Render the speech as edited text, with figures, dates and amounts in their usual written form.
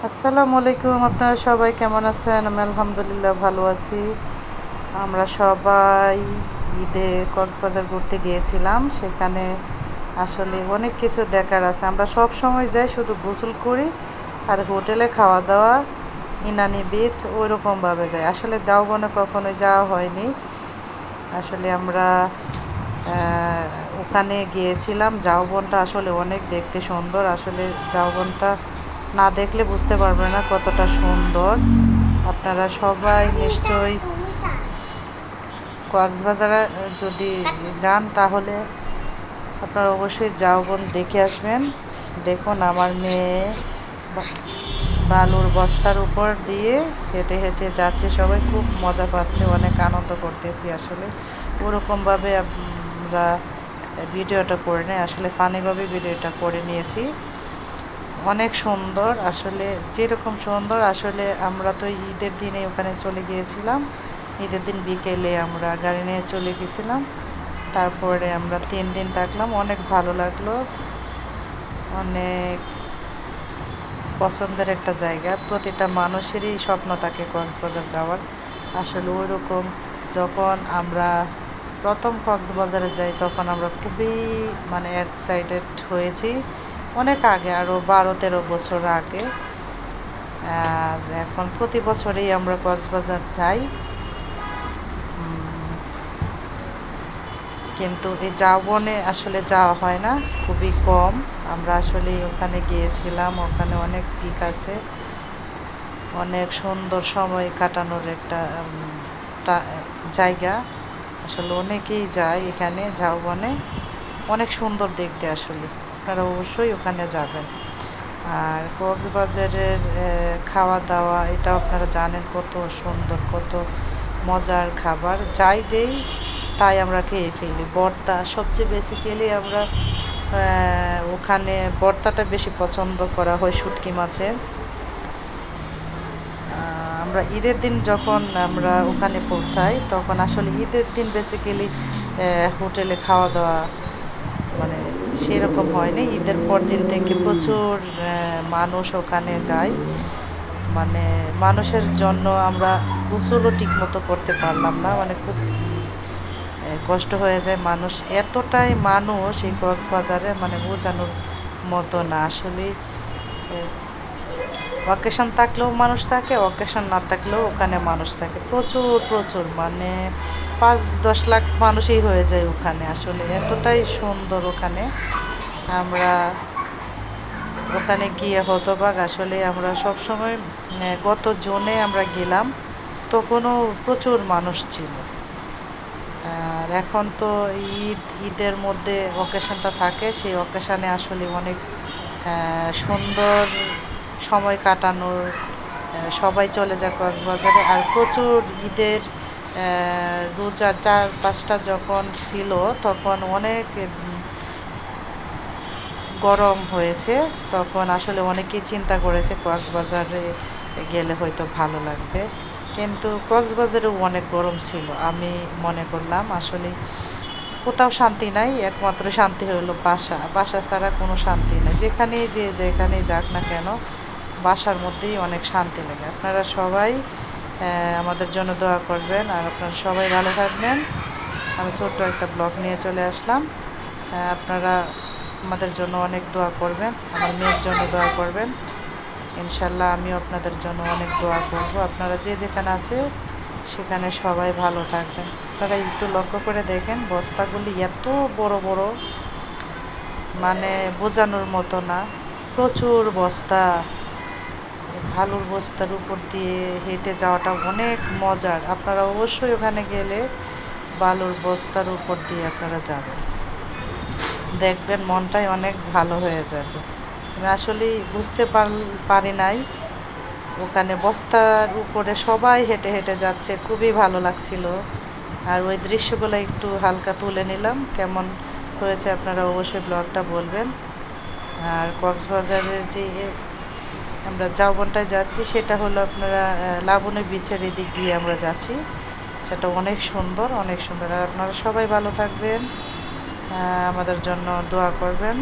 আসসালামু আলাইকুম। আপনারা সবাই কেমন আছেন? আমি আলহামদুলিল্লাহ ভালো আছি। আমরা সবাই ঈদে কক্সবাজার ঘুরতে গিয়েছিলাম। সেখানে আসলে অনেক কিছু দেখার আছে। আমরা সব সময় যাই, শুধু গোসল করি আর হোটেলে খাওয়া দাওয়া, ইনানি বিচ ওইরকমভাবে যাই। আসলে ঝাউবনে কখনোই যাওয়া হয়নি। আসলে আমরা ওখানে গিয়েছিলাম। ঝাউবনটা আসলে অনেক দেখতে সুন্দর। আসলে ঝাউবনটা না দেখলে বুঝতে পারবে না কতটা সুন্দর। আপনারা সবাই নিশ্চয়ই কক্সবাজারে যদি যান তাহলে আপনারা অবশ্যই ঝাউবন দেখে আসবেন। দেখুন আমার মেয়ে বালুর বস্তার উপর দিয়ে হেঁটে হেঁটে যাচ্ছে, সবাই খুব মজা পাচ্ছে, অনেক আনন্দ করতেছি। আসলে ওরকমভাবে আমরা ভিডিওটা করে নিই, আসলে ফানিভাবে ভিডিওটা করে নিয়েছি। অনেক সুন্দর, আসলে যেরকম সুন্দর। আসলে আমরা তো ঈদের দিনে ওখানে চলে গিয়েছিলাম। ঈদের দিন বিকেলে আমরা গাড়ি নিয়ে চলে গেছিলাম। তারপরে আমরা 3 দিন থাকলাম, অনেক ভালো লাগলো। অনেক পছন্দের একটা জায়গা, প্রতিটা মানুষেরই স্বপ্ন থাকে কক্সবাজার যাওয়ার। আসলে ওই রকম যখন আমরা প্রথম কক্সবাজারে যাই তখন আমরা খুবই এক্সাইটেড হয়েছি, অনেক আগে, আরও 12-13 বছর আগে। আর এখন প্রতি বছরেই আমরা কক্সবাজার যাই, কিন্তু এই ঝাউবনে আসলে যাওয়া হয় না, খুবই কম। আমরা আসলে ওখানে গিয়েছিলাম, ওখানে অনেক পিক আছে, অনেক সুন্দর সময় কাটানোর একটা জায়গা। আসলে অনেকেই যায় এখানে ঝাউবনে, অনেক সুন্দর দেখতে। আসলে আপনারা অবশ্যই ওখানে যাবেন। আর কক্সবাজারের খাওয়া দাওয়া এটা আপনারা জানেন কত সুন্দর, কত মজার খাবার। যাই দেই তাই আমরা খেয়ে ফেলি। ভর্তা সবচেয়ে বেসিক্যালি আমরা ওখানে ভর্তাটা বেশি পছন্দ করা হয় শুটকি মাছের। আমরা ঈদের দিন যখন আমরা ওখানে পৌঁছাই তখন আসলে ঈদের দিন বেসিক্যালি হোটেলে খাওয়া দাওয়া সেরকম হয়নি। ঈদের পর দিন থেকে প্রচুর মানুষ ওখানে যায়, মানুষের জন্য আমরা গোসলও ঠিক মতো করতে পারলাম না, খুব কষ্ট হয়ে যায়। মানুষ এতটাই মানুষ এই কক্সবাজারে বোঝানোর মতো না। আসলে অকেশন থাকলেও মানুষ থাকে, অকেশন না থাকলেও ওখানে মানুষ থাকে প্রচুর প্রচুর, 5-10 লাখ মানুষই হয়ে যায় ওখানে। আসলে এতটাই সুন্দর ওখানে। আমরা ওখানে গিয়ে হতবাক। আসলে আমরা সবসময় গত জুনে আমরা গেলাম, তখনও প্রচুর মানুষ ছিল। আর এখন তো ঈদের মধ্যে অকেশনটা থাকে, সেই অকেশনে আসলে অনেক সুন্দর সময় কাটানোর সবাই চলে যায় কক্সবাজারে। আর প্রচুর ঈদের রোজা 4-5টা যখন ছিল তখন অনেক গরম হয়েছে, তখন আসলে অনেকেই চিন্তা করেছে কক্সবাজারে গেলে হয়তো ভালো লাগবে, কিন্তু কক্সবাজারেও অনেক গরম ছিল। আমি মনে করলাম আসলে কোথাও শান্তি নাই, একমাত্র শান্তি হলো বাসা ছাড়া কোনো শান্তি নেই। যেখানেই যাক না কেন বাসার মধ্যেই অনেক শান্তি লাগে। আপনারা সবাই আমাদের জন্য দোয়া করবেন, আর আপনারা সবাই ভালো থাকবেন। আমি ছোট্ট একটা ব্লগ নিয়ে চলে আসলাম। আপনারা আমাদের জন্য অনেক দোয়া করবেন, আমার মেয়ের জন্য দোয়া করবেন। ইনশাল্লাহ আমিও আপনাদের জন্য অনেক দোয়া করব। আপনারা যেখানে আছে সেখানে সবাই ভালো থাকবেন। আপনারা একটু লক্ষ্য করে দেখেন, বস্তাগুলি এত বড় বড়, বোঝানোর মতো না, প্রচুর বস্তা। ভালুর বস্তার উপর দিয়ে হেঁটে যাওয়াটা অনেক মজার। আপনারা অবশ্যই ওখানে গেলে বালুর বস্তার উপর দিয়ে আপনারা যাবেন, দেখবেন মনটাই অনেক ভালো হয়ে যাবে। আমি আসলেই বুঝতে পারি নাই, ওখানে বস্তার উপরে সবাই হেঁটে হেঁটে যাচ্ছে, খুবই ভালো লাগছিল। আর ওই দৃশ্যগুলো একটু হালকা তুলে নিলাম, কেমন হয়েছে আপনারা অবশ্যই ব্লগটা বলবেন। আর কক্সবাজারের যে আমরা ঝাউবনটায় যাচ্ছি সেটা হলো আপনারা লাবণী বিচের এদিক দিয়ে আমরা যাচ্ছি, সেটা অনেক সুন্দর, অনেক সুন্দর। আর আপনারা সবাই ভালো থাকবেন, আমাদের জন্য দোয়া করবেন।